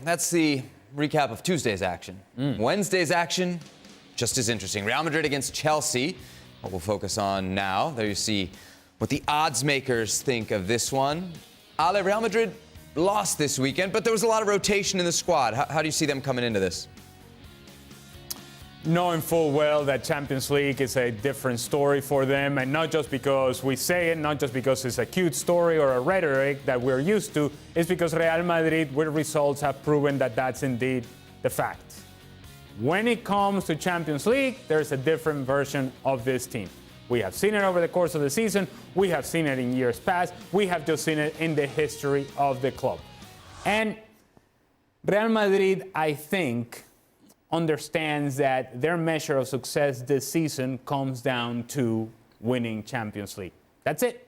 that's the recap of Tuesday's action. Wednesday's action, just as interesting. Real Madrid against Chelsea, what we'll focus on now. There you see what the odds makers think of this one. Ale, Real Madrid lost this weekend, but there was a lot of rotation in the squad. How do you see them coming into this? Knowing full well that Champions League is a different story for them, and not just because we say it, not just because it's a cute story or a rhetoric that we're used to, it's because Real Madrid, with results, have proven that that's indeed the fact. When it comes to Champions League, there's a different version of this team. We have seen it over the course of the season. We have seen it in years past. We have just seen it in the history of the club. And Real Madrid, I think, understands that their measure of success this season comes down to winning Champions League. That's it.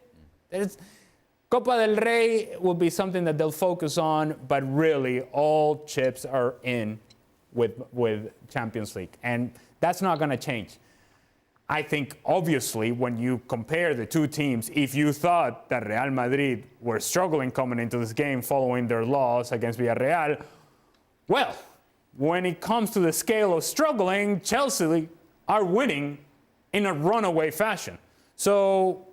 Copa del Rey will be something that they'll focus on, but really all chips are in with Champions League. And that's not going to change. I think, obviously, when you compare the two teams, if you thought that Real Madrid were struggling coming into this game following their loss against Villarreal, well, when it comes to the scale of struggling, Chelsea are winning in a runaway fashion. So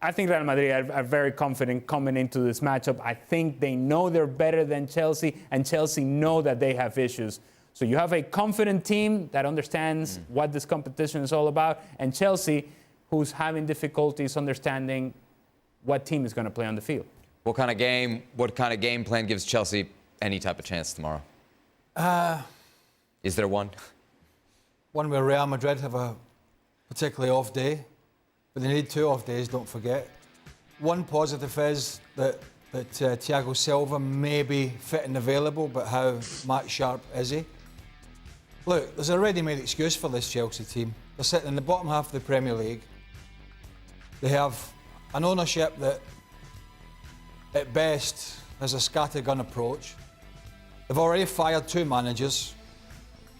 I think Real Madrid are very confident coming into this matchup. I think they know they're better than Chelsea, and Chelsea know that they have issues. So you have a confident team that understands what this competition is all about, and Chelsea, who's having difficulties understanding what team is going to play on the field. What kind of game plan gives Chelsea any type of chance tomorrow? Is there one? One where Real Madrid have a particularly off day, but they need 2 off days, don't forget. One positive is that Thiago Silva may be fit and available, but how match sharp is he? Look, there's a ready-made excuse for this Chelsea team. They're sitting in the bottom half of the Premier League. They have an ownership that, at best, has a scattergun approach. They've already fired 2 managers,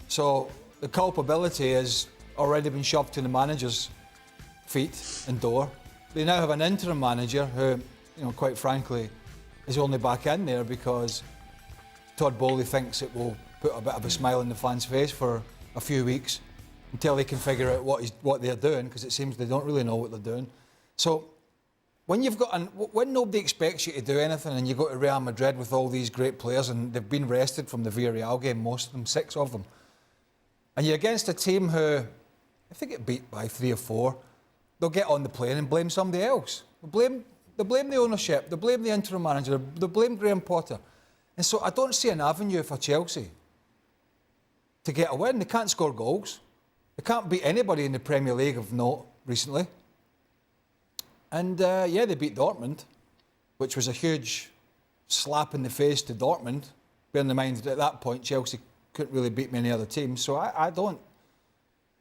so the culpability has already been shoved to the manager's feet and door. They now have an interim manager who, quite frankly, is only back in there because Todd Bowley thinks it will put a bit of a smile on the fans' face for a few weeks until they can figure out what they're doing, because it seems they don't really know what they're doing. So when nobody expects you to do anything and you go to Real Madrid with all these great players and they've been rested from the Villarreal game, most of them, 6 of them, and you're against a team who, if they get beat by 3 or 4, they'll get on the plane and blame somebody else. They'll blame the ownership, they'll blame the interim manager, they'll blame Graham Potter. And so I don't see an avenue for Chelsea to get a win. They can't score goals. They can't beat anybody in the Premier League of note recently. And they beat Dortmund, which was a huge slap in the face to Dortmund. Bearing in mind that at that point, Chelsea couldn't really beat many other teams. So I don't.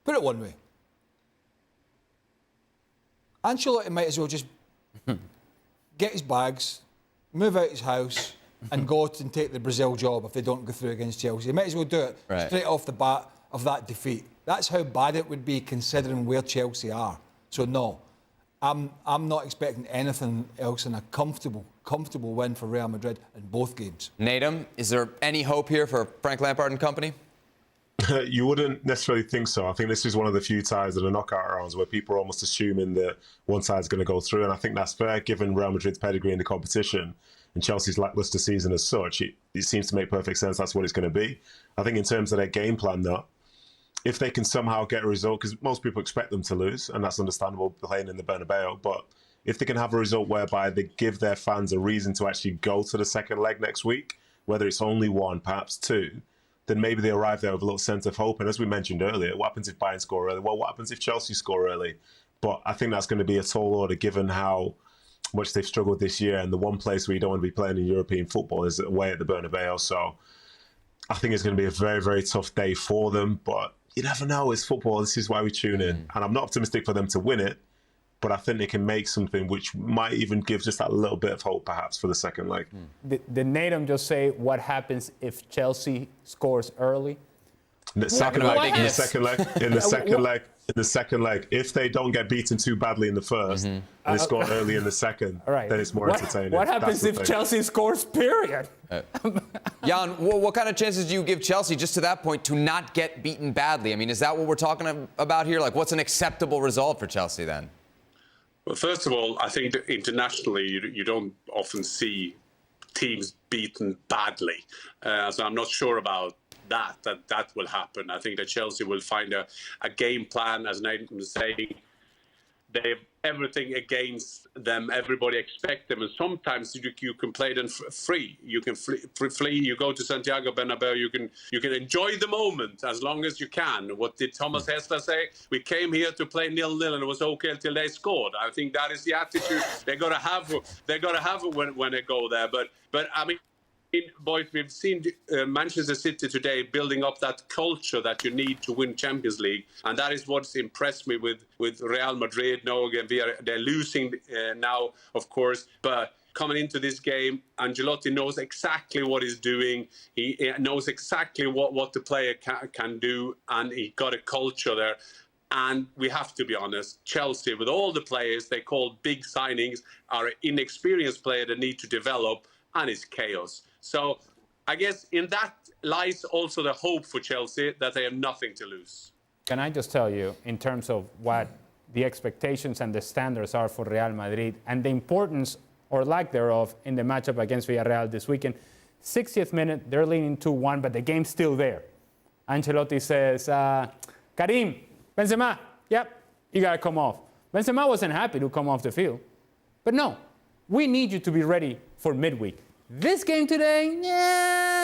Put it one way. Ancelotti might as well just get his bags, move out his house, and go out and take the Brazil job if they don't go through against Chelsea. He might as well do it straight off the bat of that defeat. That's how bad it would be considering where Chelsea are. So no, I'm not expecting anything else than a comfortable win for Real Madrid in both games. Natum, is there any hope here for Frank Lampard and company? You wouldn't necessarily think so. I think this is one of the few ties of the knockout rounds where people are almost assuming that one side's going to go through, and I think that's fair given Real Madrid's pedigree in the competition and Chelsea's lacklustre season as such. It seems to make perfect sense that's what it's going to be. I think in terms of their game plan, though, if they can somehow get a result, because most people expect them to lose, and that's understandable playing in the Bernabeu, but if they can have a result whereby they give their fans a reason to actually go to the second leg next week, whether it's only 1, perhaps 2, then maybe they arrive there with a little sense of hope. And as we mentioned earlier, what happens if Bayern score early? Well, what happens if Chelsea score early? But I think that's going to be a tall order given how much they've struggled this year. And the one place where you don't want to be playing in European football is away at the Bernabeu. So I think it's going to be a very, very tough day for them. But you never know. It's football. This is why we tune in. And I'm not optimistic for them to win it, but I think they can make something which might even give just that little bit of hope, perhaps, for the second leg. Did Natum just say what happens if Chelsea scores early? In the second leg, if they don't get beaten too badly in the first, and they score early in the second, then it's more entertaining. What happens if Chelsea scores, period? Jan, what kind of chances do you give Chelsea, just to that point, to not get beaten badly? I mean, is that what we're talking about here? Like, what's an acceptable result for Chelsea then? Well, first of all, I think that internationally you don't often see teams beaten badly. So I'm not sure about that will happen. I think that Chelsea will find a game plan, as Nathan was saying. They have everything against them. Everybody expects them, and sometimes you can play them free. You can flee. You go to Santiago Bernabeu. You can enjoy the moment as long as you can. What did Thomas Hessler say? We came here to play 0-0, and it was okay until they scored. I think that is the attitude they're gonna have. They're gonna have when they go there. But I mean, boys, we've seen Manchester City today building up that culture that you need to win Champions League, and that is what's impressed me with Real Madrid. No, again, they're losing now, of course, but coming into this game, Ancelotti knows exactly what he's doing. He knows exactly what the player can do, and he got a culture there. And we have to be honest, Chelsea, with all the players they call big signings, are an inexperienced player that need to develop, and it's chaos. So I guess in that lies also the hope for Chelsea that they have nothing to lose. Can I just tell you, in terms of what the expectations and the standards are for Real Madrid and the importance or lack thereof in the matchup against Villarreal this weekend, 60th minute, they're leading 2-1, but the game's still there. Ancelotti says, Karim, Benzema, yep, you got to come off. Benzema wasn't happy to come off the field. But no, we need you to be ready for midweek. This game today,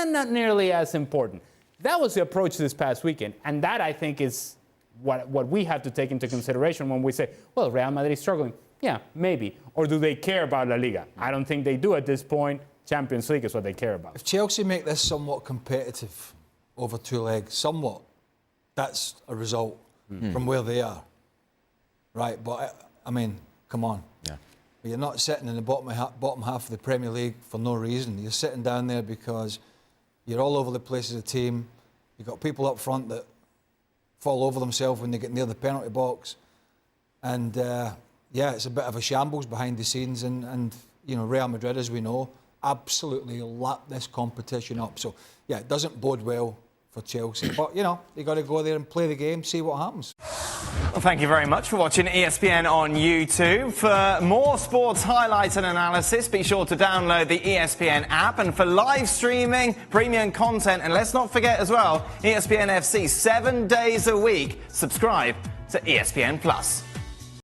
not nearly as important. That was the approach this past weekend, and that, I think, is what we have to take into consideration when we say, well, Real Madrid is struggling. Yeah, maybe. Or do they care about La Liga? I don't think they do at this point. Champions League is what they care about. If Chelsea make this somewhat competitive over 2 legs, somewhat, that's a result from where they are. Right, but, I mean, come on. Yeah. You're not sitting in the bottom half of the Premier League for no reason. You're sitting down there because you're all over the place as a team. You've got people up front that fall over themselves when they get near the penalty box. And, it's a bit of a shambles behind the scenes. And Real Madrid, as we know, absolutely lap this competition up. So, it doesn't bode well for Chelsea. But, you got to go there and play the game, see what happens. Well, thank you very much for watching ESPN on YouTube. For more sports highlights and analysis, be sure to download the ESPN app. And for live streaming, premium content, and let's not forget as well, ESPN FC 7 days a week. Subscribe to ESPN+.